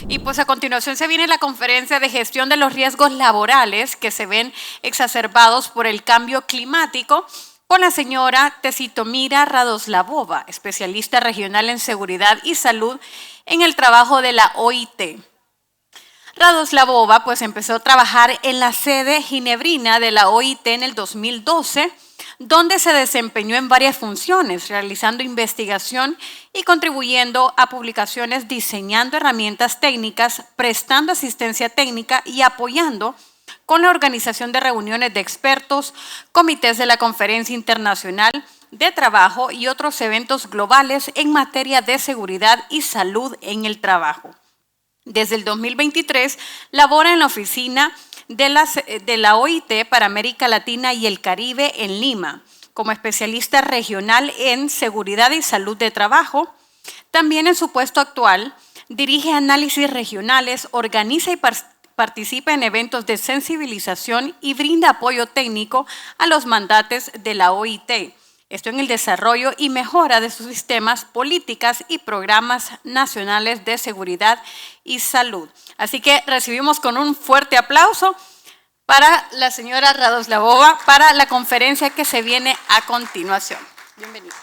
Y pues a continuación se viene la conferencia de gestión de los riesgos laborales que se ven exacerbados por el cambio climático con la señora Tesitomira Radoslavova, especialista regional en seguridad y salud en el trabajo de la OIT. Radoslavova pues empezó a trabajar en la sede ginebrina de la OIT en el 2012, donde se desempeñó en varias funciones, realizando investigación y contribuyendo a publicaciones, diseñando herramientas técnicas, prestando asistencia técnica y apoyando con la organización de reuniones de expertos, comités de la Conferencia Internacional de Trabajo y otros eventos globales en materia de seguridad y salud en el trabajo. Desde el 2023 labora en la oficina de la OIT para América Latina y el Caribe en Lima, como especialista regional en seguridad y salud de trabajo. También en su puesto actual dirige análisis regionales, organiza y participa en eventos de sensibilización y brinda apoyo técnico a los mandatos de la OIT. Esto en el desarrollo y mejora de sus sistemas, políticas y programas nacionales de seguridad y salud. Así que recibimos con un fuerte aplauso para la señora Radoslavova para la conferencia que se viene a continuación. Bienvenida.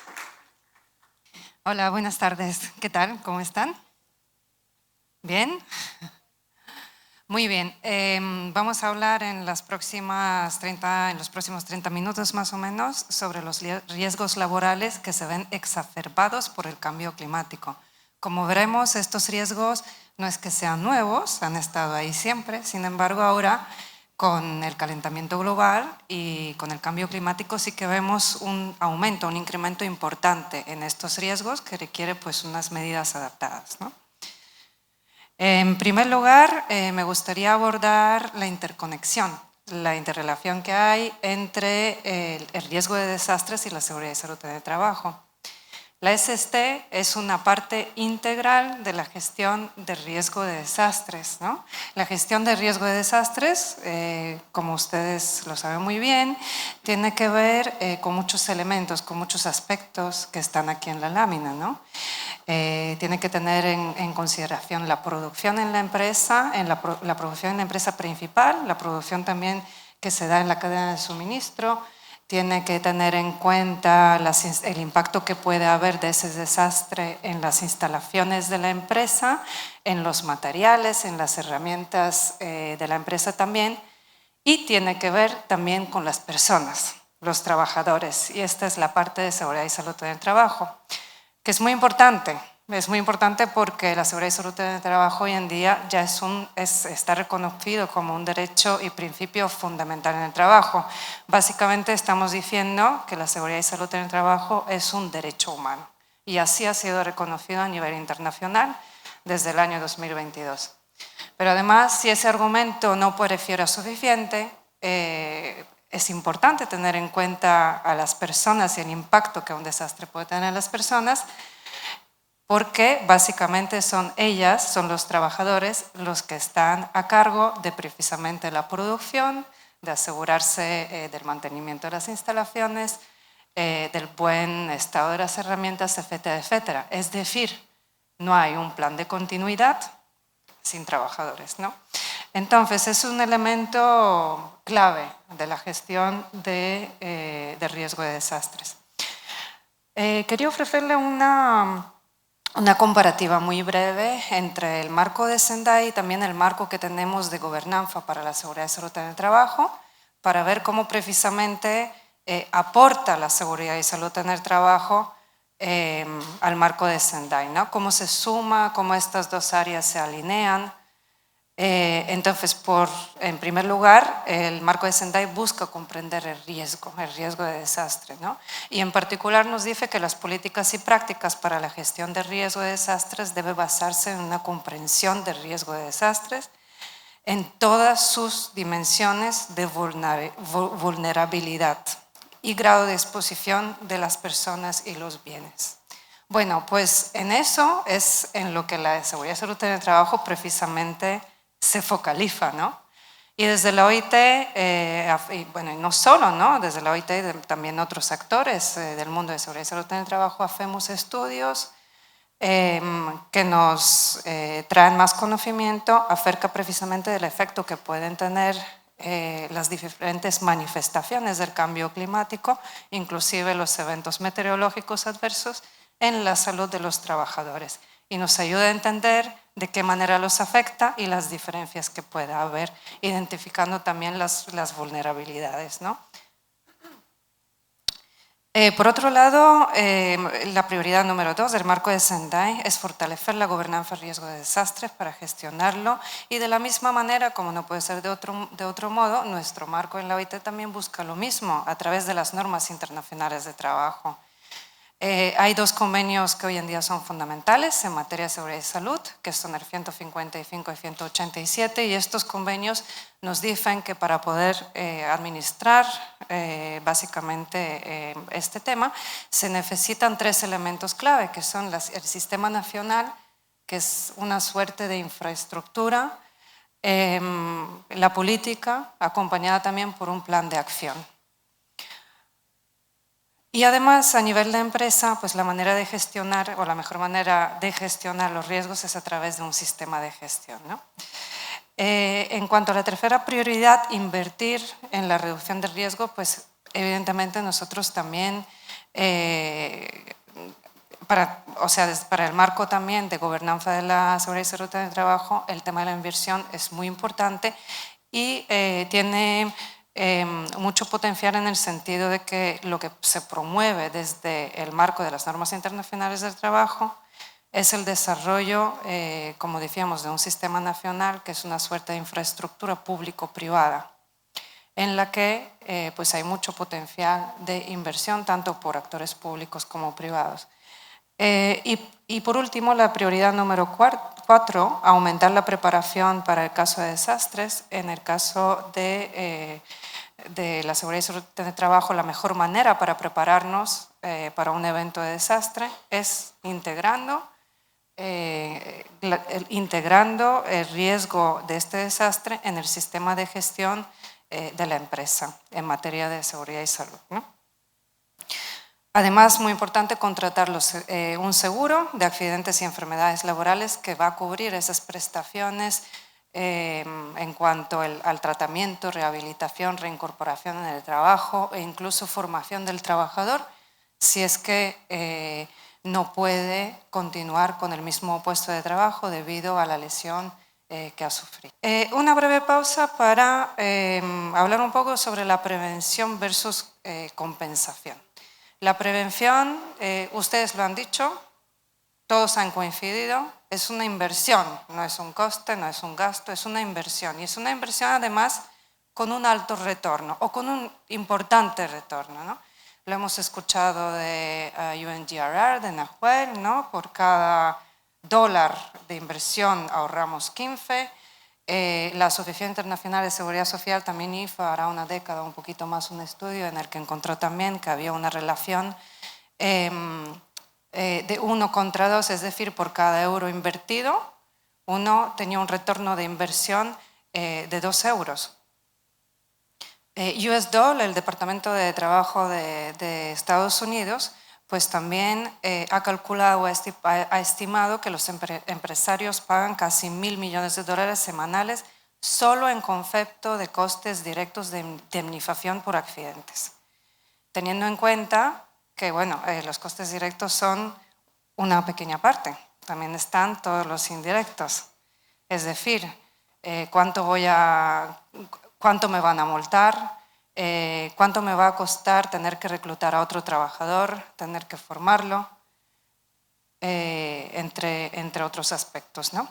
Hola, buenas tardes. ¿Qué tal? ¿Cómo están? ¿Bien? Muy bien. Vamos a hablar en los próximos 30 minutos más o menos sobre los riesgos laborales que se ven exacerbados por el cambio climático. Como veremos, estos riesgos no es que sean nuevos, han estado ahí siempre. Sin embargo, ahora con el calentamiento global y con el cambio climático sí que vemos un aumento, un incremento importante en estos riesgos que requiere pues unas medidas adaptadas, ¿no? En primer lugar, me gustaría abordar la interconexión, la interrelación que hay entre el riesgo de desastres y la seguridad y salud en el trabajo. La SST es una parte integral de la gestión de riesgo de desastres, ¿no? La gestión de riesgo de desastres, como ustedes lo saben muy bien, tiene que ver con muchos elementos, con muchos aspectos que están aquí en la lámina, ¿no? Tiene que tener en consideración la producción en la empresa, la producción en la empresa principal, la producción también que se da en la cadena de suministro. Tiene que tener en cuenta el impacto que puede haber de ese desastre en las instalaciones de la empresa, en los materiales, en las herramientas de la empresa también, y tiene que ver también con las personas, los trabajadores. Y esta es la parte de seguridad y salud en el trabajo, que es muy importante. Es muy importante porque la seguridad y salud en el trabajo hoy en día ya está reconocido como un derecho y principio fundamental en el trabajo. Básicamente estamos diciendo que la seguridad y salud en el trabajo es un derecho humano y así ha sido reconocido a nivel internacional desde el año 2022. Pero además, si ese argumento no pareciera suficiente, es importante tener en cuenta a las personas y el impacto que un desastre puede tener en las personas, porque básicamente son los trabajadores los que están a cargo de precisamente la producción, de asegurarse del mantenimiento de las instalaciones, del buen estado de las herramientas, etcétera, etcétera. Es decir, no hay un plan de continuidad sin trabajadores, ¿no? Entonces, es un elemento clave de la gestión de riesgo de desastres. Quería ofrecerle una comparativa muy breve entre el marco de Sendai y también el marco que tenemos de gobernanza para la seguridad y salud en el trabajo, para ver cómo precisamente aporta la seguridad y salud en el trabajo al marco de Sendai, ¿no? Cómo se suma, cómo estas dos áreas se alinean. Entonces, en primer lugar, el marco de Sendai busca comprender el riesgo de desastre, ¿no? Y en particular nos dice que las políticas y prácticas para la gestión de riesgo de desastres debe basarse en una comprensión del riesgo de desastres en todas sus dimensiones de vulnerabilidad y grado de exposición de las personas y los bienes. Bueno, pues en eso es en lo que la seguridad y salud en el trabajo precisamente se focaliza, ¿no? Y desde la OIT, y bueno, y no solo, ¿no? Desde la OIT también otros actores del mundo de seguridad y salud en el trabajo hacemos estudios que nos traen más conocimiento acerca precisamente del efecto que pueden tener las diferentes manifestaciones del cambio climático, inclusive los eventos meteorológicos adversos, en la salud de los trabajadores. Y nos ayuda a entender de qué manera los afecta y las diferencias que pueda haber, identificando también las vulnerabilidades, ¿no? Por otro lado, la prioridad número 2 del marco de Sendai es fortalecer la gobernanza riesgo de desastres para gestionarlo, y de la misma manera, como no puede ser de otro modo, nuestro marco en la OIT también busca lo mismo a través de las normas internacionales de trabajo. Hay 2 convenios que hoy en día son fundamentales en materia de seguridad y salud, que son el 155 y 187, y estos convenios nos dicen que para poder administrar básicamente este tema se necesitan 3 elementos clave, que son el sistema nacional, que es una suerte de infraestructura, la política, acompañada también por un plan de acción. Y además, a nivel de empresa, pues la manera de gestionar, o la mejor manera de gestionar los riesgos es a través de un sistema de gestión, ¿no? En cuanto a la tercera prioridad, invertir en la reducción del riesgo, pues evidentemente nosotros también, para el marco también de gobernanza de la seguridad y salud en el trabajo, el tema de la inversión es muy importante y tiene mucho potencial en el sentido de que lo que se promueve desde el marco de las normas internacionales del trabajo es el desarrollo, como decíamos, de un sistema nacional que es una suerte de infraestructura público-privada, en la que pues hay mucho potencial de inversión tanto por actores públicos como privados. Y por último, la prioridad número 4, aumentar la preparación para el caso de desastres. En el caso de la seguridad y salud de trabajo, la mejor manera para prepararnos para un evento de desastre es integrando el riesgo de este desastre en el sistema de gestión de la empresa en materia de seguridad y salud, ¿no? Además, muy importante, contratar un seguro de accidentes y enfermedades laborales que va a cubrir esas prestaciones en cuanto al tratamiento, rehabilitación, reincorporación en el trabajo e incluso formación del trabajador si es que no puede continuar con el mismo puesto de trabajo debido a la lesión que ha sufrido. Una breve pausa para hablar un poco sobre la prevención versus compensación. La prevención, ustedes lo han dicho, todos han coincidido, es una inversión, no es un coste, no es un gasto, es una inversión. Y es una inversión además con un alto retorno o con un importante retorno, ¿no? Lo hemos escuchado de UNGRR, de Nahuel, ¿no? Por cada $1 de inversión ahorramos 15. La Asociación Internacional de Seguridad Social también hizo hará una década, un poquito más, un estudio en el que encontró también que había una relación de 1 contra 2, es decir, por cada euro invertido, uno tenía un retorno de inversión de 2 euros. US Dole, el Departamento de Trabajo de Estados Unidos, pues también ha calculado, ha estimado que los empresarios pagan casi $1.000 millones semanales solo en concepto de costes directos de indemnización por accidentes. Teniendo en cuenta que, bueno, los costes directos son una pequeña parte, también están todos los indirectos. Es decir, cuánto me van a multar, cuánto me va a costar tener que reclutar a otro trabajador, tener que formarlo, entre otros aspectos, ¿no?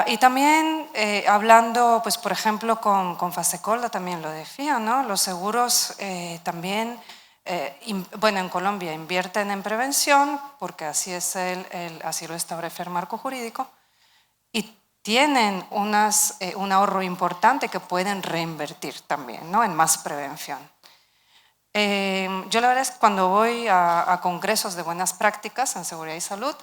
Y también hablando, pues, por ejemplo, con Fasecolda también lo decía, ¿no? Los seguros también, bueno, en Colombia invierten en prevención porque así así lo establece el marco jurídico, y tienen un ahorro importante que pueden reinvertir también, ¿no? En más prevención. Yo la verdad es que cuando voy a congresos de buenas prácticas en seguridad y salud,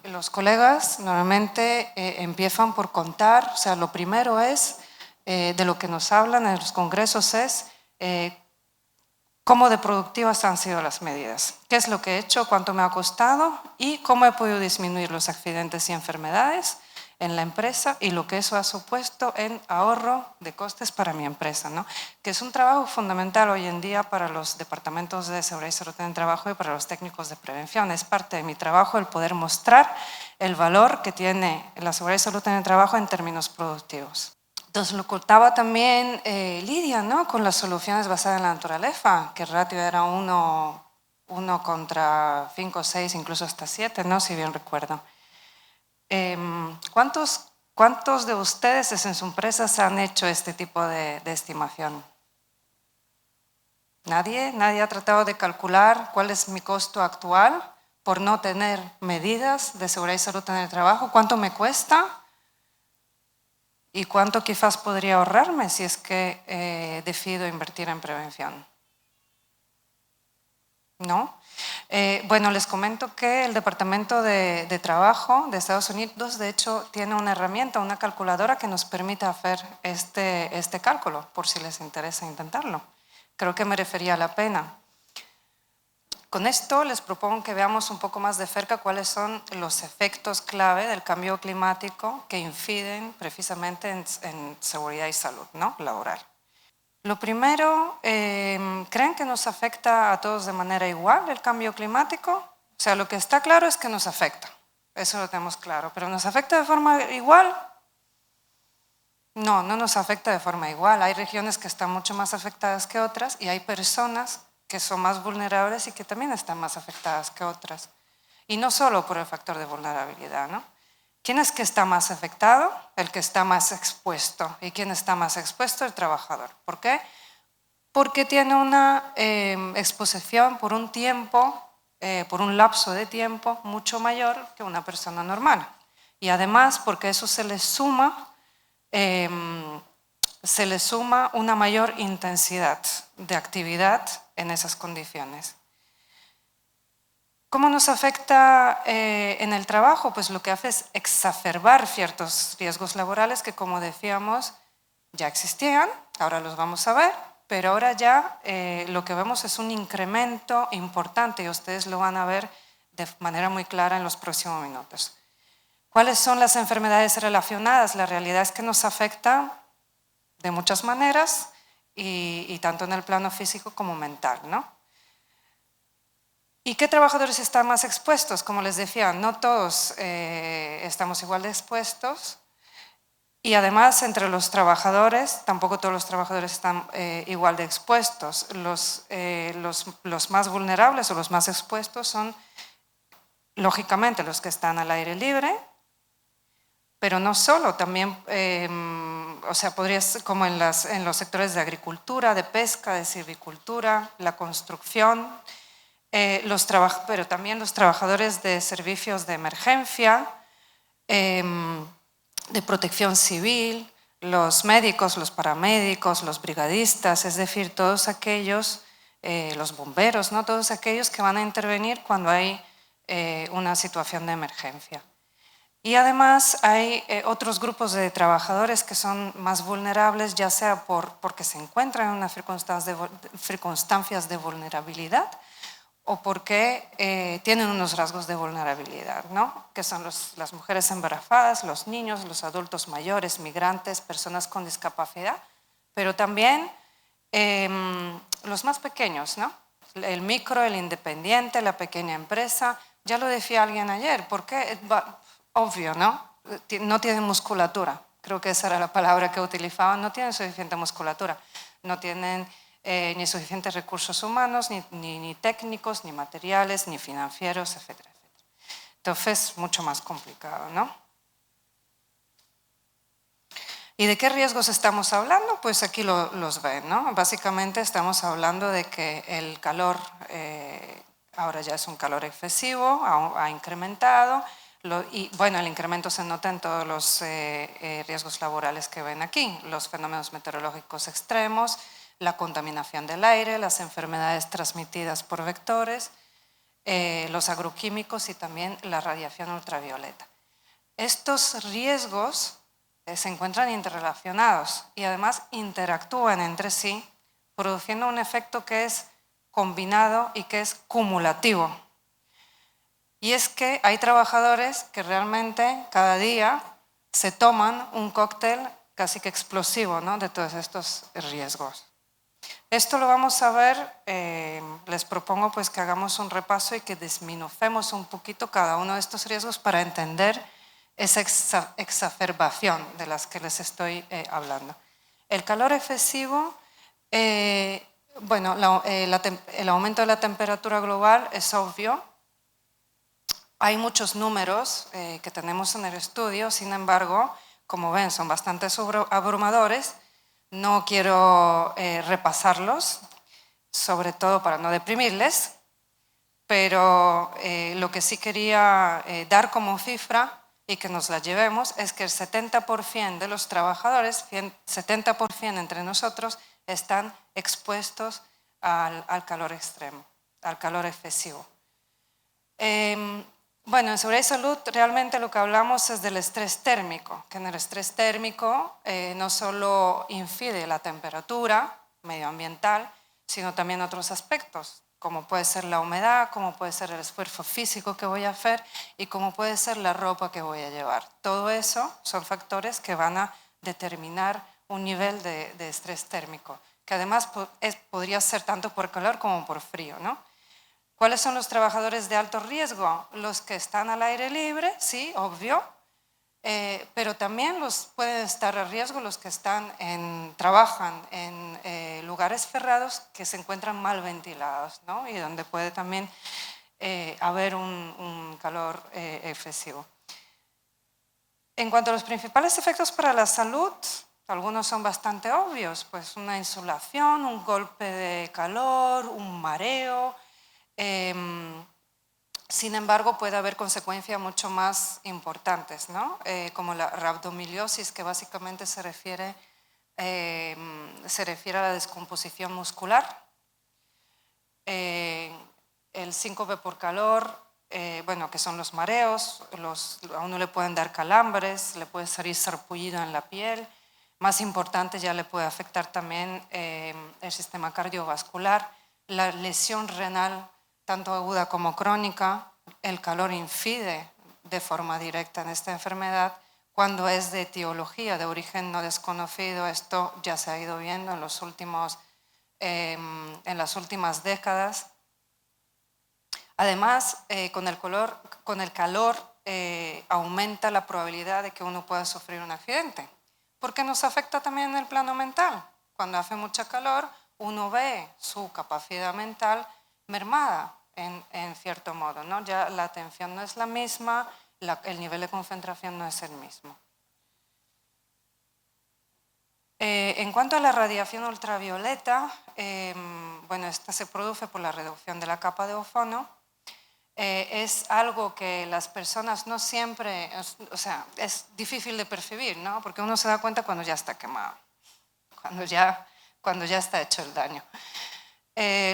los colegas normalmente empiezan por contar, o sea, lo primero es, de lo que nos hablan en los congresos es cómo de productivas han sido las medidas, qué es lo que he hecho, cuánto me ha costado y cómo he podido disminuir los accidentes y enfermedades en la empresa y lo que eso ha supuesto en ahorro de costes para mi empresa, ¿no? Que es un trabajo fundamental hoy en día para los departamentos de seguridad y salud en el trabajo y para los técnicos de prevención. Es parte de mi trabajo el poder mostrar el valor que tiene la seguridad y salud en el trabajo en términos productivos. Entonces lo contaba también Lidia, ¿no? Con las soluciones basadas en la naturaleza, que el ratio era 1 contra 5, 6, incluso hasta 7, ¿no? Si bien recuerdo. ¿Cuántos de ustedes en sus empresas han hecho este tipo de estimación? ¿Nadie? ¿Nadie ha tratado de calcular cuál es mi costo actual por no tener medidas de seguridad y salud en el trabajo? ¿Cuánto me cuesta? ¿Y cuánto quizás podría ahorrarme si es que decido invertir en prevención? ¿No? Bueno, les comento que el Departamento de Trabajo de Estados Unidos, de hecho, tiene una herramienta, una calculadora que nos permite hacer este cálculo, por si les interesa intentarlo. Creo que merecería la pena. Con esto les propongo que veamos un poco más de cerca cuáles son los efectos clave del cambio climático que inciden precisamente en seguridad y salud, ¿no? Laboral. Lo primero, ¿creen que nos afecta a todos de manera igual el cambio climático? O sea, lo que está claro es que nos afecta, eso lo tenemos claro, pero ¿nos afecta de forma igual? No, no nos afecta de forma igual. Hay regiones que están mucho más afectadas que otras y hay personas que son más vulnerables y que también están más afectadas que otras. Y no solo por el factor de vulnerabilidad, ¿no? ¿Quién es que está más afectado? El que está más expuesto. ¿Y quién está más expuesto? El trabajador. ¿Por qué? Porque tiene una exposición por un tiempo, por un lapso de tiempo mucho mayor que una persona normal. Y además porque eso se le suma una mayor intensidad de actividad en esas condiciones. ¿Cómo nos afecta en el trabajo? Pues lo que hace es exacerbar ciertos riesgos laborales que, como decíamos, ya existían, ahora los vamos a ver, pero ahora ya lo que vemos es un incremento importante y ustedes lo van a ver de manera muy clara en los próximos minutos. ¿Cuáles son las enfermedades relacionadas? La realidad es que nos afecta de muchas maneras y tanto en el plano físico como mental, ¿no? ¿Y qué trabajadores están más expuestos? Como les decía, no todos estamos igual de expuestos y además entre los trabajadores, tampoco todos los trabajadores están igual de expuestos. Los más vulnerables o los más expuestos son, lógicamente, los que están al aire libre, pero no solo, también, o sea, podría ser como en los sectores de agricultura, de pesca, de silvicultura, la construcción, pero también los trabajadores de servicios de emergencia, de protección civil, los médicos, los paramédicos, los brigadistas, es decir, todos aquellos, los bomberos, ¿no? Todos aquellos que van a intervenir cuando hay una situación de emergencia. Y además hay otros grupos de trabajadores que son más vulnerables, ya sea porque se encuentran en unas circunstancias de vulnerabilidad o porque tienen unos rasgos de vulnerabilidad, ¿no? Que son las mujeres embarazadas, los niños, los adultos mayores, migrantes, personas con discapacidad, pero también los más pequeños, ¿no? El micro, el independiente, la pequeña empresa. Ya lo decía alguien ayer, porque obvio, ¿no? No tienen musculatura, creo que esa era la palabra que utilizaban, no tienen suficiente musculatura, no tienen ni suficientes recursos humanos, ni técnicos, ni materiales, ni financieros, etcétera, etcétera. Entonces, mucho más complicado, ¿no? ¿Y de qué riesgos estamos hablando? Pues aquí los ven, ¿no? Básicamente estamos hablando de que el calor ahora ya es un calor excesivo, ha incrementado, y bueno, el incremento se nota en todos los riesgos laborales que ven aquí, los fenómenos meteorológicos extremos, la contaminación del aire, las enfermedades transmitidas por vectores, los agroquímicos y también la radiación ultravioleta. Estos riesgos se encuentran interrelacionados y además interactúan entre sí, produciendo un efecto que es combinado y que es cumulativo. Y es que hay trabajadores que realmente cada día se toman un cóctel casi que explosivo, ¿no?, de todos estos riesgos. Esto lo vamos a ver, les propongo pues que hagamos un repaso y que desminufemos un poquito cada uno de estos riesgos para entender esa exacerbación de las que les estoy hablando. El calor excesivo, bueno, el aumento de la temperatura global es obvio. Hay muchos números que tenemos en el estudio, sin embargo, como ven, son bastante abrumadores. No quiero repasarlos, sobre todo para no deprimirles, pero lo que sí quería dar como cifra y que nos la llevemos es que el 70% de los trabajadores, 70% entre nosotros, están expuestos al calor extremo, al calor excesivo. Bueno, en seguridad y salud realmente lo que hablamos es del estrés térmico, que en el estrés térmico no solo incide la temperatura medioambiental, sino también otros aspectos, como puede ser la humedad, como puede ser el esfuerzo físico que voy a hacer y como puede ser la ropa que voy a llevar. Todo eso son factores que van a determinar un nivel de estrés térmico, que además podría ser tanto por calor como por frío, ¿no? ¿Cuáles son los trabajadores de alto riesgo? Los que están al aire libre, sí, obvio, pero también pueden estar a riesgo los que trabajan en lugares cerrados que se encuentran mal ventilados, ¿no?, y donde puede también haber un calor excesivo. En cuanto a los principales efectos para la salud, algunos son bastante obvios, pues una insolación, un golpe de calor, un mareo. Sin embargo, puede haber consecuencias mucho más importantes, ¿no?, como la rhabdomyosis, que básicamente se refiere a la descomposición muscular. El síncope por calor, bueno, que son los mareos, a uno le pueden dar calambres, le puede salir sarpullido en la piel. Más importante, ya le puede afectar también el sistema cardiovascular, la lesión renal, tanto aguda como crónica. El calor incide de forma directa en esta enfermedad. Cuando es de etiología, de origen no desconocido, esto ya se ha ido viendo en las últimas décadas. Además, con el calor aumenta la probabilidad de que uno pueda sufrir un accidente, porque nos afecta también en el plano mental. Cuando hace mucha calor, uno ve su capacidad mental mermada en cierto modo, ¿no? Ya la atención no es la misma, el nivel de concentración no es el mismo. En cuanto a la radiación ultravioleta, bueno, esta se produce por la reducción de la capa de ozono. Es algo que las personas no siempre, o sea, es difícil de percibir, ¿no?, porque uno se da cuenta cuando ya está quemado, cuando ya está hecho el daño.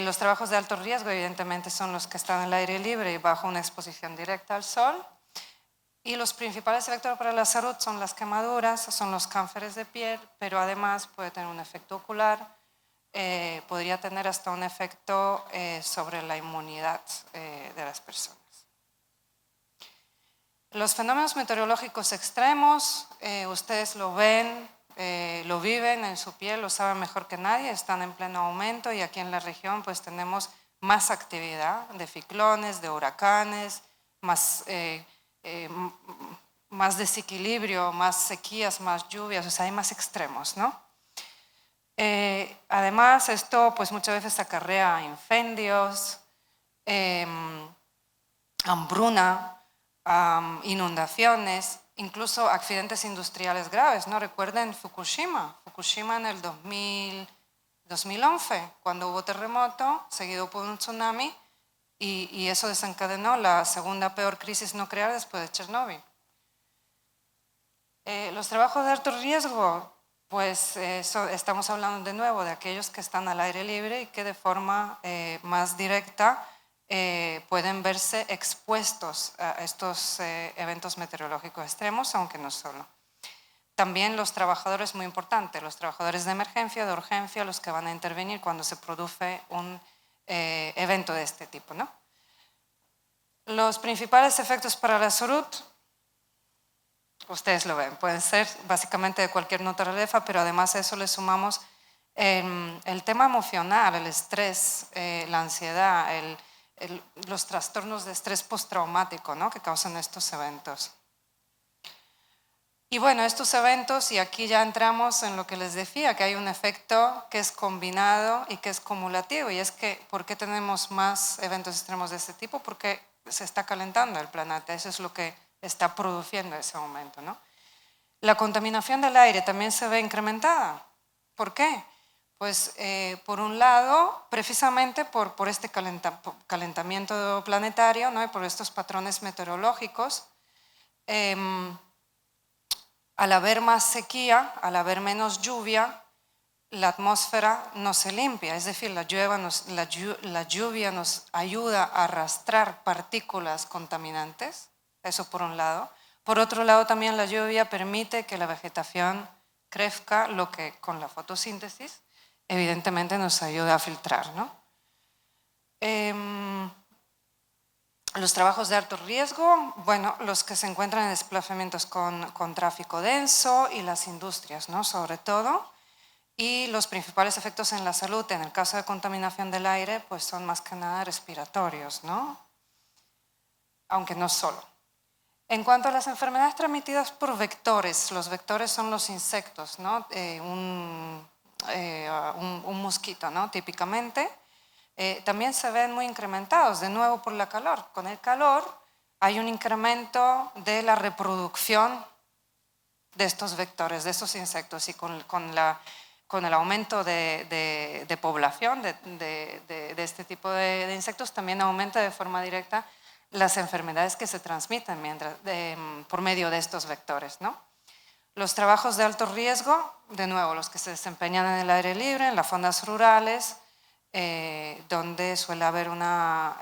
Los trabajos de alto riesgo, evidentemente, son los que están al aire libre y bajo una exposición directa al sol. Y los principales efectos para la salud son las quemaduras, son los cánceres de piel, pero además puede tener un efecto ocular, podría tener hasta un efecto sobre la inmunidad de las personas. Los fenómenos meteorológicos extremos, ustedes lo ven, lo viven en su piel, lo saben mejor que nadie, están en pleno aumento y aquí en la región pues tenemos más actividad de ciclones, de huracanes, más desequilibrio, más sequías, más lluvias, o sea, hay más extremos, ¿no? Además, esto pues muchas veces acarrea incendios, hambruna, inundaciones, incluso accidentes industriales graves, ¿no? Recuerden Fukushima en el 2011, cuando hubo terremoto, seguido por un tsunami, y eso desencadenó la segunda peor crisis nuclear después de Chernóbil. Los trabajos de alto riesgo, pues estamos hablando de nuevo de aquellos que están al aire libre y que de forma más directa pueden verse expuestos a estos eventos meteorológicos extremos, aunque no solo. También los trabajadores, muy importante, los trabajadores de emergencia, de urgencia, los que van a intervenir cuando se produce un evento de este tipo, ¿no? Los principales efectos para la salud, ustedes lo ven, pueden ser básicamente de cualquier naturaleza, pero además a eso le sumamos el tema emocional, el estrés, la ansiedad, los trastornos de estrés postraumático, ¿no?, que causan estos eventos. Y bueno, estos eventos, y aquí ya entramos en lo que les decía, que hay un efecto que es combinado y que es cumulativo, y es que ¿por qué tenemos más eventos extremos de este tipo? Porque se está calentando el planeta, eso es lo que está produciendo ese aumento, ¿no? La contaminación del aire también se ve incrementada. ¿Por qué? Pues por un lado, precisamente por este calentamiento planetario, ¿no?, y por estos patrones meteorológicos. Al haber más sequía, al haber menos lluvia, la atmósfera no se limpia, es decir, la lluvia nos ayuda a arrastrar partículas contaminantes, eso por un lado. Por otro lado, también la lluvia permite que la vegetación crezca, lo que con la fotosíntesis evidentemente nos ayuda a filtrar, ¿no? Los trabajos de alto riesgo, bueno, los que se encuentran en desplazamientos con tráfico denso y las industrias, ¿no?, sobre todo. Y los principales efectos en la salud, en el caso de contaminación del aire, pues son más que nada respiratorios, ¿no?, aunque no solo. En cuanto a las enfermedades transmitidas por vectores, los vectores son los insectos, ¿no?, un mosquito, ¿no?, típicamente. También se ven muy incrementados, de nuevo por la calor. Con el calor hay un incremento de la reproducción de estos vectores, de estos insectos, y con el aumento de población de este tipo de insectos también aumenta de forma directa las enfermedades que se transmiten por medio de estos vectores, ¿no? Los trabajos de alto riesgo, de nuevo, los que se desempeñan en el aire libre, en las zonas rurales, donde suele haber una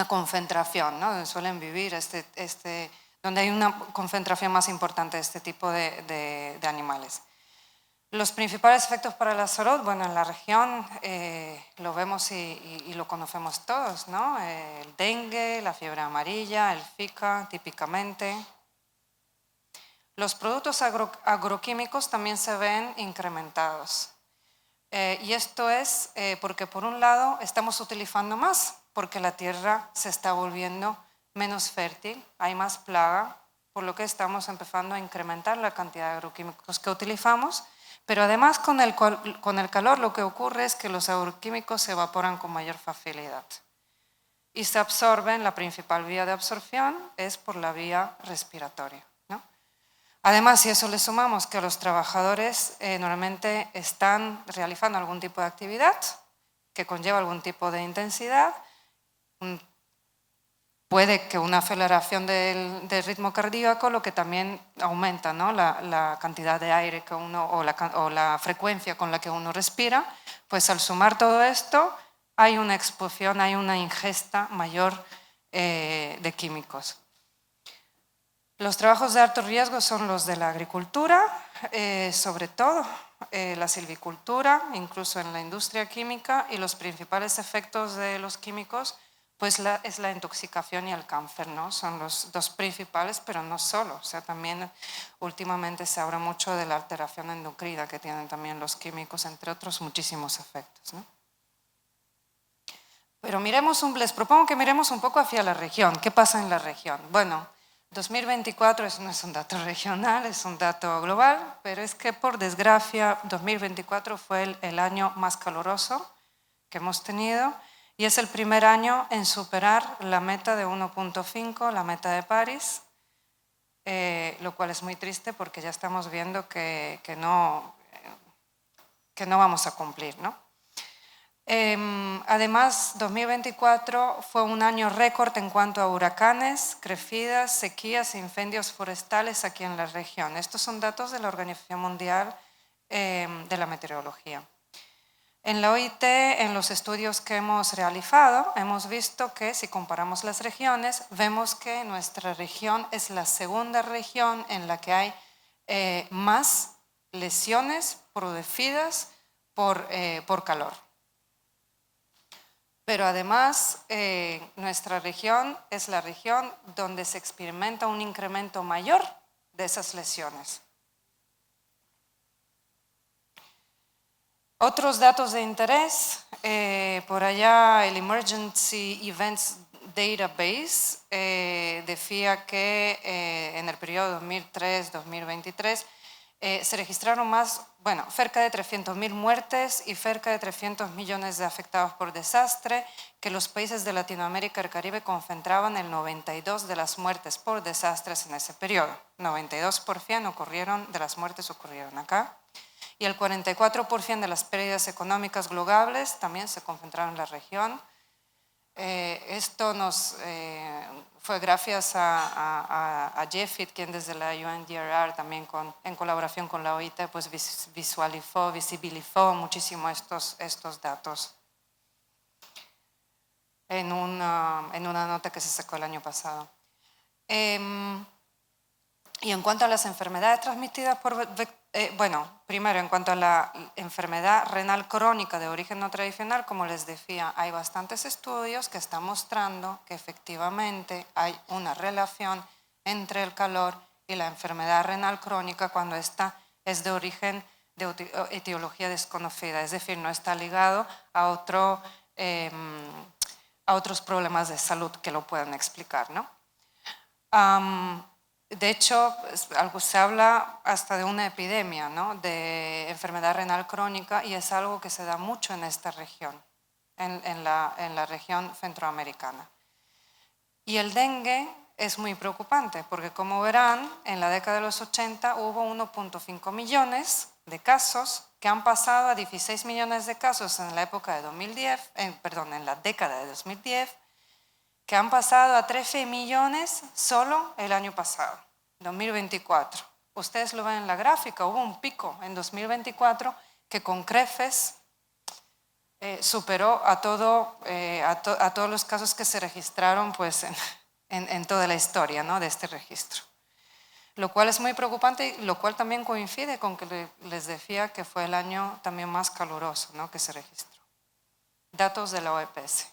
concentración, ¿no?, donde suelen vivir donde hay una concentración más importante de este tipo de animales. Los principales efectos para la salud, bueno, en la región lo vemos y lo conocemos todos, ¿no? El dengue, la fiebre amarilla, el Zika, típicamente. Los productos agroquímicos también se ven incrementados. Y esto es porque por un lado estamos utilizando más, porque la tierra se está volviendo menos fértil, hay más plaga, por lo que estamos empezando a incrementar la cantidad de agroquímicos que utilizamos, pero además con el calor lo que ocurre es que los agroquímicos se evaporan con mayor facilidad y se absorben, la principal vía de absorción es por la vía respiratoria, ¿no? Además, si a eso le sumamos que los trabajadores normalmente están realizando algún tipo de actividad que conlleva algún tipo de intensidad, puede que una aceleración del ritmo cardíaco, lo que también aumenta, ¿no?, la cantidad de aire que uno o la frecuencia con la que uno respira, pues al sumar todo esto hay una exposición, hay una ingesta mayor de químicos. Los trabajos de alto riesgo son los de la agricultura, sobre todo la silvicultura, incluso en la industria química, y los principales efectos de los químicos pues es la intoxicación y el cáncer, ¿no? Son los dos principales, pero no solo. O sea, también últimamente se habla mucho de la alteración endocrina que tienen también los químicos, entre otros muchísimos efectos, ¿no? Pero les propongo que miremos un poco hacia la región. ¿Qué pasa en la región? Bueno, 2024 no es un dato regional, es un dato global, pero es que por desgracia 2024 fue el año más caluroso que hemos tenido y es el primer año en superar la meta de 1.5, la meta de París, lo cual es muy triste porque ya estamos viendo que no vamos a cumplir, ¿no? Además, 2024 fue un año récord en cuanto a huracanes, crecidas, sequías e incendios forestales aquí en la región. Estos son datos de la Organización Mundial de la Meteorología. En la OIT, en los estudios que hemos realizado, hemos visto que si comparamos las regiones, vemos que nuestra región es la segunda región en la que hay más lesiones producidas por calor. Pero además, nuestra región es la región donde se experimenta un incremento mayor de esas lesiones. Otros datos de interés, por allá el Emergency Events Database decía que en el periodo 2003-2023 se registraron cerca de 300.000 muertes y cerca de 300 millones de afectados por desastre, que los países de Latinoamérica y el Caribe concentraban el 92% de las muertes por desastres en ese periodo. 92% de las muertes ocurrieron acá. Y el 44% de las pérdidas económicas globales también se concentraron en la región. Esto fue gracias a Jeffit, quien desde la UNDRR también en colaboración con la OIT pues visibilizó muchísimo estos datos en una nota que se sacó el año pasado. Y en cuanto a las enfermedades transmitidas por primero, en cuanto a la enfermedad renal crónica de origen no tradicional, como les decía, hay bastantes estudios que están mostrando que efectivamente hay una relación entre el calor y la enfermedad renal crónica cuando esta es de origen de etiología desconocida, es decir, no está ligado a otros problemas de salud que lo puedan explicar, ¿no? De hecho, se habla hasta de una epidemia, ¿no?, de enfermedad renal crónica, y es algo que se da mucho en esta región, en la región centroamericana. Y el dengue es muy preocupante porque, como verán, en la década de los 80 hubo 1.5 millones de casos que han pasado a 16 millones de casos en la época de 2010, en la década de 2010, que han pasado a 13 millones solo el año pasado, 2024. Ustedes lo ven en la gráfica, hubo un pico en 2024 que con creces superó a todos los casos que se registraron pues, en toda la historia, ¿no?, de este registro. Lo cual es muy preocupante y lo cual también coincide con que les decía que fue el año también más caluroso, ¿no?, que se registró. Datos de la OPS.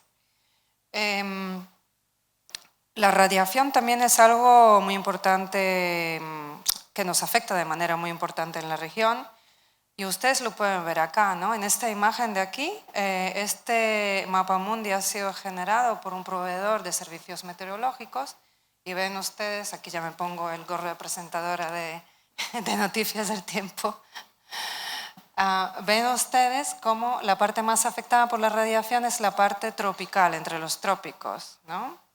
La radiación también es algo muy importante que nos afecta de manera muy importante en la región, y ustedes lo pueden ver acá, ¿no? En esta imagen de aquí, este mapamundi ha sido generado por un proveedor de servicios meteorológicos, y ven ustedes, aquí ya me pongo el gorro de presentadora de Noticias del Tiempo. Ven ustedes cómo la parte más afectada por la radiación es la parte tropical, entre los trópicos, ¿no?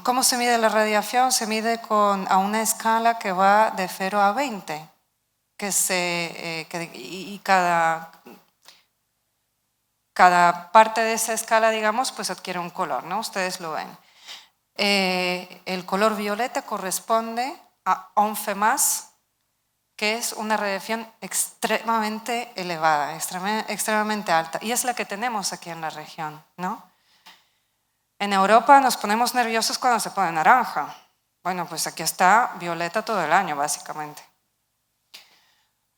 ¿Cómo se mide la radiación? Se mide a una escala que va de 0 a 20, y cada parte de esa escala, digamos, pues adquiere un color, ¿no? Ustedes lo ven. El color violeta corresponde a 11 más, que es una radiación extremadamente elevada, extremadamente alta, y es la que tenemos aquí en la región, ¿no? En Europa nos ponemos nerviosos cuando se pone naranja. Bueno, pues aquí está violeta todo el año, básicamente.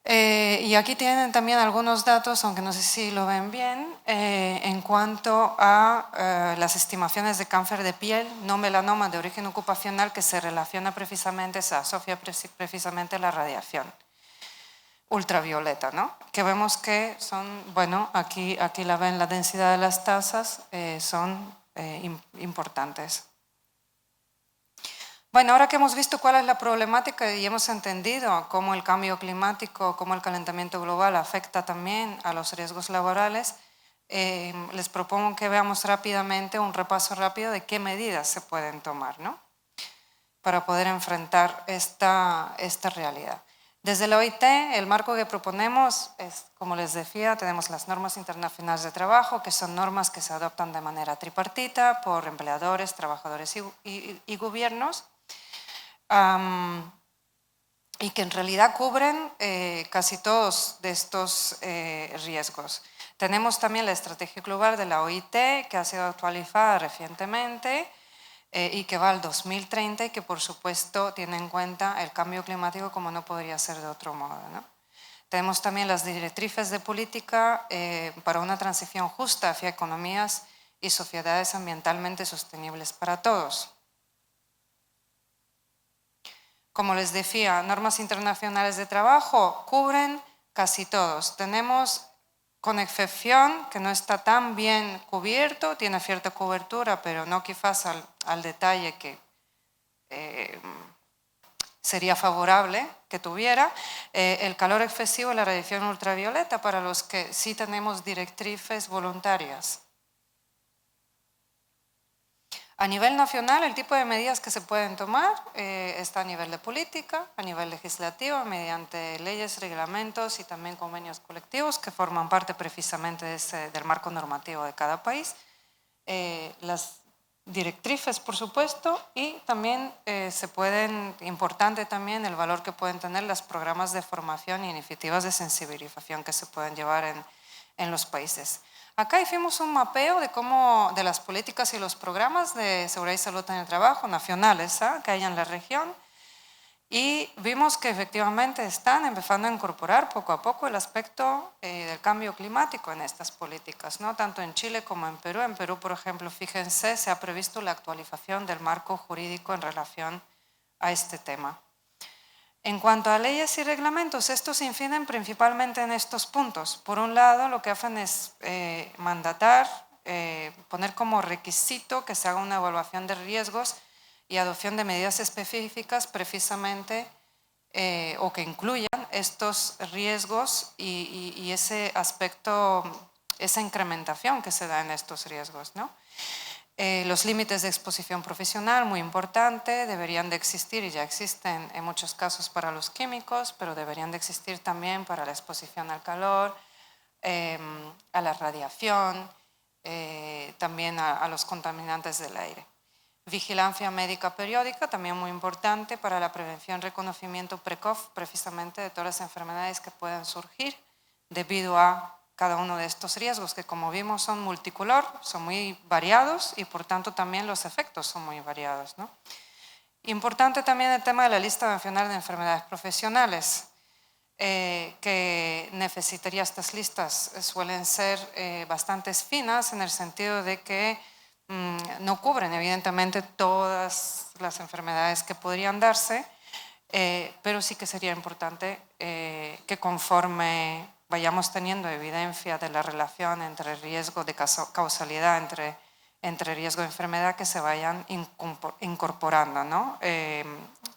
Y aquí tienen también algunos datos, aunque no sé si lo ven bien, en cuanto a las estimaciones de cáncer de piel, no melanoma de origen ocupacional, que se relaciona precisamente, se asocia precisamente a la radiación ultravioleta, ¿no? Que vemos que son, bueno, aquí la ven, la densidad de las tasas son importantes. Bueno, ahora que hemos visto cuál es la problemática y hemos entendido cómo el cambio climático, cómo el calentamiento global afecta también a los riesgos laborales, les propongo que veamos rápidamente un repaso rápido de qué medidas se pueden tomar, ¿no?, para poder enfrentar esta realidad. Desde la OIT, el marco que proponemos es, como les decía, tenemos las normas internacionales de trabajo, que son normas que se adoptan de manera tripartita por empleadores, trabajadores y gobiernos, y que en realidad cubren casi todos de estos riesgos. Tenemos también la estrategia global de la OIT, que ha sido actualizada recientemente, y que va al 2030 y que por supuesto tiene en cuenta el cambio climático como no podría ser de otro modo, ¿no? Tenemos también las directrices de política para una transición justa hacia economías y sociedades ambientalmente sostenibles para todos. Como les decía, normas internacionales de trabajo cubren casi todos. Tenemos, con excepción, que no está tan bien cubierto, tiene cierta cobertura, pero no quizás al detalle que sería favorable que tuviera, el calor excesivo y la radiación ultravioleta, para los que sí tenemos directrices voluntarias. A nivel nacional, el tipo de medidas que se pueden tomar está a nivel de política, a nivel legislativo, mediante leyes, reglamentos y también convenios colectivos que forman parte precisamente del marco normativo de cada país. Las directrices, por supuesto, y también importante también el valor que pueden tener los programas de formación e iniciativas de sensibilización que se pueden llevar en los países. Acá hicimos un mapeo de las políticas y los programas de seguridad y salud en el trabajo nacionales que hay en la región, y vimos que efectivamente están empezando a incorporar poco a poco el aspecto del cambio climático en estas políticas, ¿no? Tanto en Chile como en Perú. En Perú, por ejemplo, fíjense, se ha previsto la actualización del marco jurídico en relación a este tema. En cuanto a leyes y reglamentos, estos inciden principalmente en estos puntos. Por un lado, lo que hacen es mandatar, poner como requisito que se haga una evaluación de riesgos y adopción de medidas específicas precisamente o que incluyan estos riesgos y ese aspecto, esa incrementación que se da en estos riesgos, ¿no? Los límites de exposición profesional, muy importante, deberían de existir y ya existen en muchos casos para los químicos, pero deberían de existir también para la exposición al calor, a la radiación, también a los contaminantes del aire. Vigilancia médica periódica, también muy importante para la prevención y reconocimiento precoz precisamente de todas las enfermedades que puedan surgir debido a cada uno de estos riesgos, que como vimos son multicolor, son muy variados y por tanto también los efectos son muy variados, ¿no? Importante también el tema de la lista nacional de enfermedades profesionales, que necesitaría estas listas, suelen ser bastante finas en el sentido de que no cubren evidentemente todas las enfermedades que podrían darse, pero sí que sería importante que conforme vayamos teniendo evidencia de la relación entre riesgo de causalidad entre riesgo de enfermedad, que se vayan incorporando, ¿no?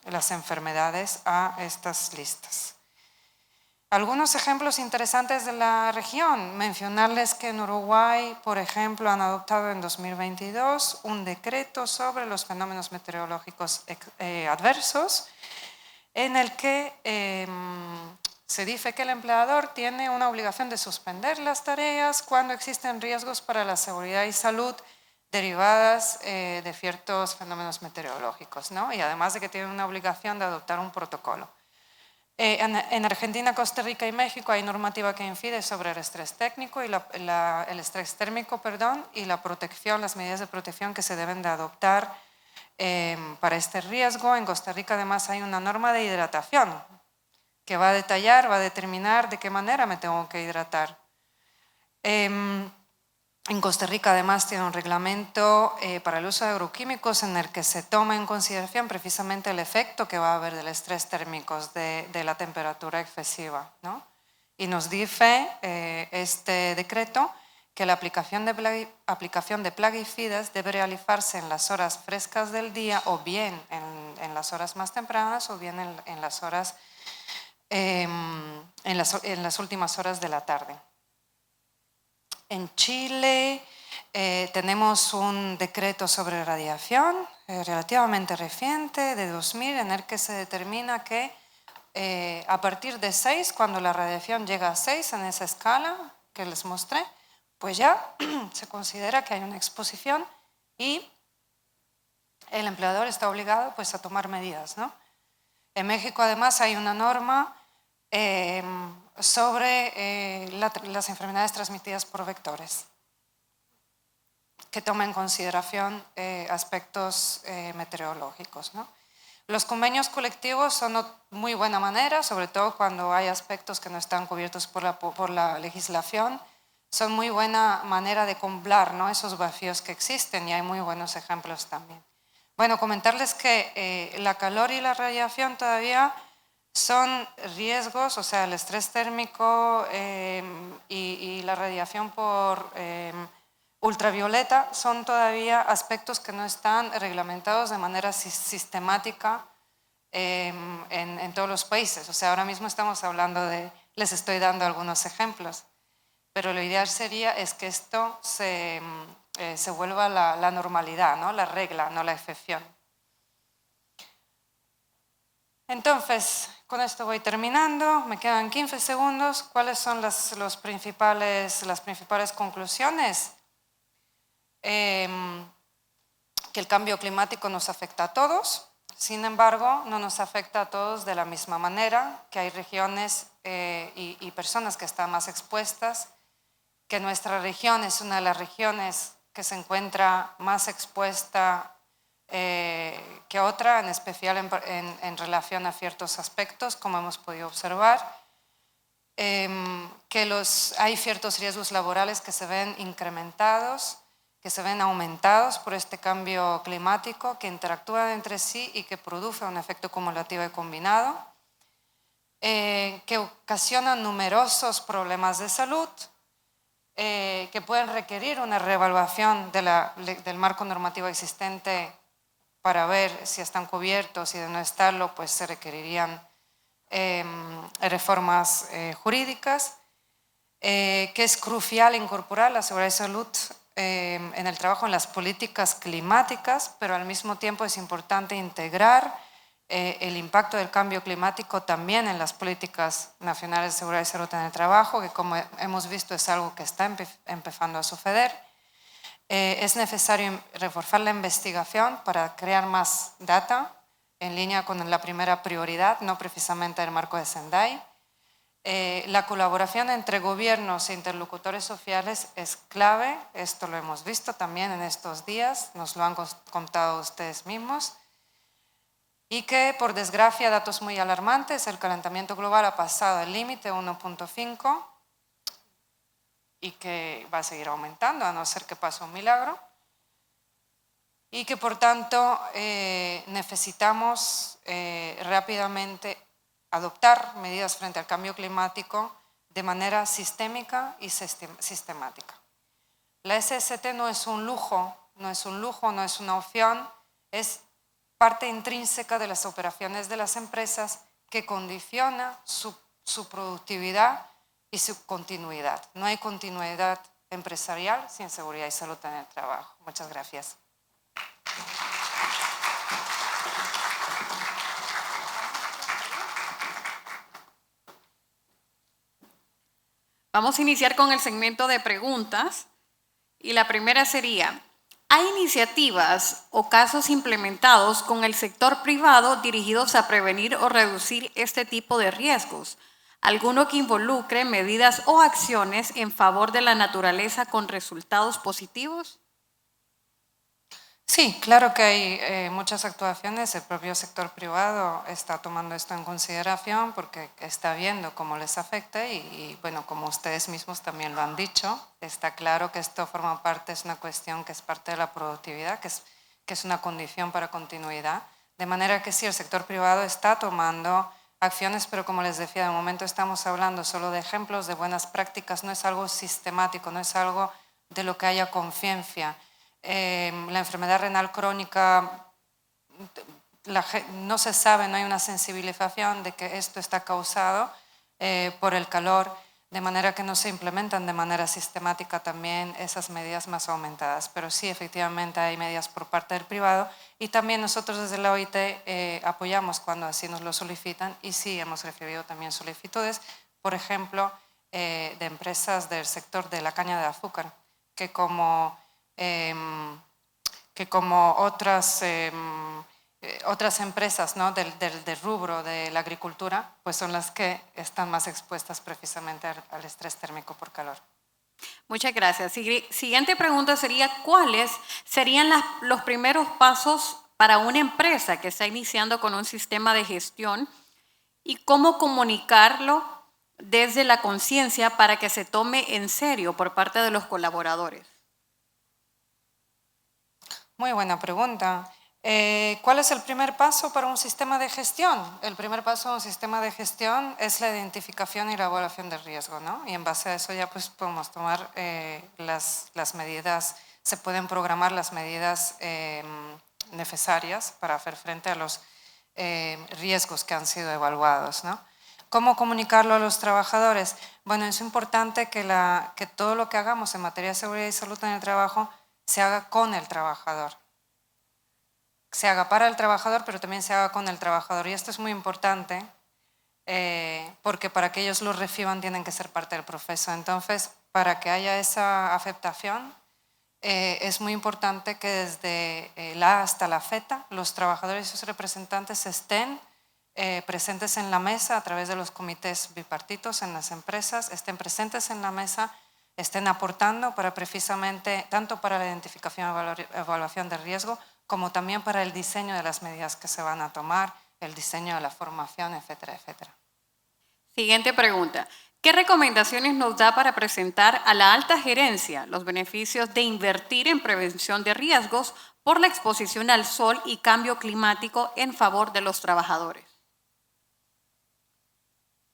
Las enfermedades a estas listas. Algunos ejemplos interesantes de la región, mencionarles que en Uruguay, por ejemplo, han adoptado en 2022 un decreto sobre los fenómenos meteorológicos adversos, en el que se dice que el empleador tiene una obligación de suspender las tareas cuando existen riesgos para la seguridad y salud derivadas de ciertos fenómenos meteorológicos, ¿no? Y además de que tiene una obligación de adoptar un protocolo. En Argentina, Costa Rica y México hay normativa que incide sobre el estrés técnico y el estrés térmico, y la protección, las medidas de protección que se deben de adoptar para este riesgo. En Costa Rica además hay una norma de hidratación que va a detallar, va a determinar de qué manera me tengo que hidratar. En Costa Rica además tiene un reglamento para el uso de agroquímicos en el que se toma en consideración precisamente el efecto que va a haber del estrés térmico de la temperatura excesiva, ¿no? Y nos dice este decreto que la aplicación de plaguicidas debe realizarse en las horas frescas del día, o bien en las horas más tempranas, o bien en las horas en las últimas horas de la tarde. En Chile tenemos un decreto sobre radiación relativamente reciente, de 2000, en el que se determina que a partir de 6, cuando la radiación llega a 6 en esa escala que les mostré, pues ya se considera que hay una exposición y el empleador está obligado pues, a tomar medidas, ¿no? En México además hay una norma sobre las enfermedades transmitidas por vectores, que toma en consideración aspectos meteorológicos, ¿no? Los convenios colectivos son muy buena manera, sobre todo cuando hay aspectos que no están cubiertos por la legislación. Son muy buena manera de completar, ¿no?, esos vacíos que existen, y hay muy buenos ejemplos también. Bueno, comentarles que la calor y la radiación todavía son riesgos, o sea, el estrés térmico y la radiación por ultravioleta son todavía aspectos que no están reglamentados de manera sistemática en todos los países. O sea, ahora mismo estamos hablando les estoy dando algunos ejemplos, pero lo ideal sería es que esto se vuelva la normalidad, ¿no?, la regla, no la excepción. Entonces, con esto voy terminando, me quedan 15 segundos. ¿Cuáles son las principales conclusiones? Que el cambio climático nos afecta a todos, sin embargo, no nos afecta a todos de la misma manera, que hay regiones y personas que están más expuestas, que nuestra región es una de las regiones que se encuentra más expuesta que otra, en especial en relación a ciertos aspectos, como hemos podido observar, que hay ciertos riesgos laborales que se ven incrementados, que se ven aumentados por este cambio climático, que interactúan entre sí y que producen un efecto acumulativo y combinado, que ocasionan numerosos problemas de salud, que pueden requerir una reevaluación del marco normativo existente para ver si están cubiertos, y de no estarlo, pues se requerirían reformas jurídicas, que es crucial incorporar la seguridad y salud en el trabajo en las políticas climáticas, pero al mismo tiempo es importante integrar el impacto del cambio climático también en las políticas nacionales de seguridad y salud en el trabajo, que como hemos visto es algo que está empezando a suceder. Es necesario reforzar la investigación para crear más data en línea con la primera prioridad, no precisamente el marco de Sendai. La colaboración entre gobiernos e interlocutores sociales es clave, esto lo hemos visto también en estos días, nos lo han contado ustedes mismos, y que por desgracia datos muy alarmantes, el calentamiento global ha pasado el límite 1.5 y que va a seguir aumentando a no ser que pase un milagro, y que por tanto necesitamos rápidamente adoptar medidas frente al cambio climático de manera sistémica y sistemática. La SST no es un lujo, no es una opción, es parte intrínseca de las operaciones de las empresas que condiciona su productividad y su continuidad. No hay continuidad empresarial sin seguridad y salud en el trabajo. Muchas gracias. Vamos a iniciar con el segmento de preguntas y la primera sería: ¿hay iniciativas o casos implementados con el sector privado dirigidos a prevenir o reducir este tipo de riesgos? ¿Alguno que involucre medidas o acciones en favor de la naturaleza con resultados positivos? Sí, claro que hay muchas actuaciones. El propio sector privado está tomando esto en consideración porque está viendo cómo les afecta y bueno, como ustedes mismos también lo han dicho, está claro que esto forma parte, es una cuestión que es parte de la productividad, que es una condición para continuidad. De manera que sí, el sector privado está tomando acciones, pero como les decía, de momento estamos hablando solo de ejemplos, de buenas prácticas, no es algo sistemático, no es algo de lo que haya conciencia. La enfermedad renal crónica, no se sabe, no hay una sensibilización de que esto está causado por el calor, de manera que no se implementan de manera sistemática también esas medidas más aumentadas. Pero sí, efectivamente hay medidas por parte del privado y también nosotros desde la OIT apoyamos cuando así nos lo solicitan y sí hemos recibido también solicitudes, por ejemplo, de empresas del sector de la caña de azúcar, que como otras empresas, ¿no?, del rubro de la agricultura, pues son las que están más expuestas precisamente al estrés térmico por calor. Muchas gracias. Siguiente pregunta sería: ¿cuáles serían los primeros pasos para una empresa que está iniciando con un sistema de gestión y cómo comunicarlo desde la conciencia para que se tome en serio por parte de los colaboradores? Muy buena pregunta. ¿Cuál es el primer paso para un sistema de gestión? El primer paso de un sistema de gestión es la identificación y la evaluación de riesgo, ¿no? Y en base a eso ya pues podemos tomar las medidas, se pueden programar las medidas necesarias para hacer frente a los riesgos que han sido evaluados, ¿no? ¿Cómo comunicarlo a los trabajadores? Bueno, es importante que todo lo que hagamos en materia de seguridad y salud en el trabajo se haga con el trabajador. Se haga para el trabajador, pero también se haga con el trabajador. Y esto es muy importante porque para que ellos lo reciban tienen que ser parte del proceso. Entonces, para que haya esa aceptación, es muy importante que desde la A hasta la Z los trabajadores y sus representantes estén presentes en la mesa a través de los comités bipartitos en las empresas, estén presentes en la mesa, estén aportando para precisamente, tanto para la identificación y evaluación de riesgo, como también para el diseño de las medidas que se van a tomar, el diseño de la formación, etcétera, etcétera. Siguiente pregunta. ¿Qué recomendaciones nos da para presentar a la alta gerencia los beneficios de invertir en prevención de riesgos por la exposición al sol y cambio climático en favor de los trabajadores?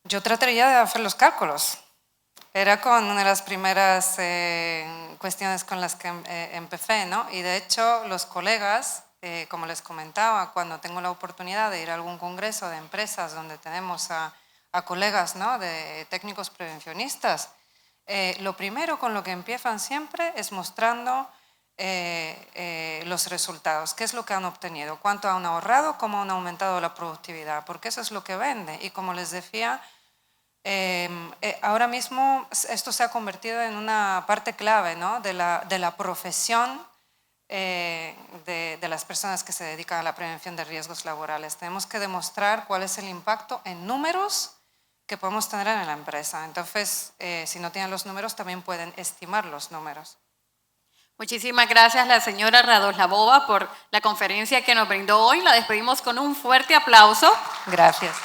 Yo trataría de hacer los cálculos. Era con una de las primeras cuestiones con las que empecé, ¿no? Y de hecho los colegas, como les comentaba, cuando tengo la oportunidad de ir a algún congreso de empresas donde tenemos a colegas, ¿no?, de técnicos prevencionistas, lo primero con lo que empiezan siempre es mostrando los resultados, qué es lo que han obtenido, cuánto han ahorrado, cómo han aumentado la productividad, porque eso es lo que vende. Y como les decía, ahora mismo esto se ha convertido en una parte clave, ¿no?, de la profesión de las personas que se dedican a la prevención de riesgos laborales. Tenemos que demostrar cuál es el impacto en números que podemos tener en la empresa. Entonces, si no tienen los números, también pueden estimar los números. Muchísimas gracias la señora Radoslavová por la conferencia que nos brindó hoy. La despedimos con un fuerte aplauso. Gracias.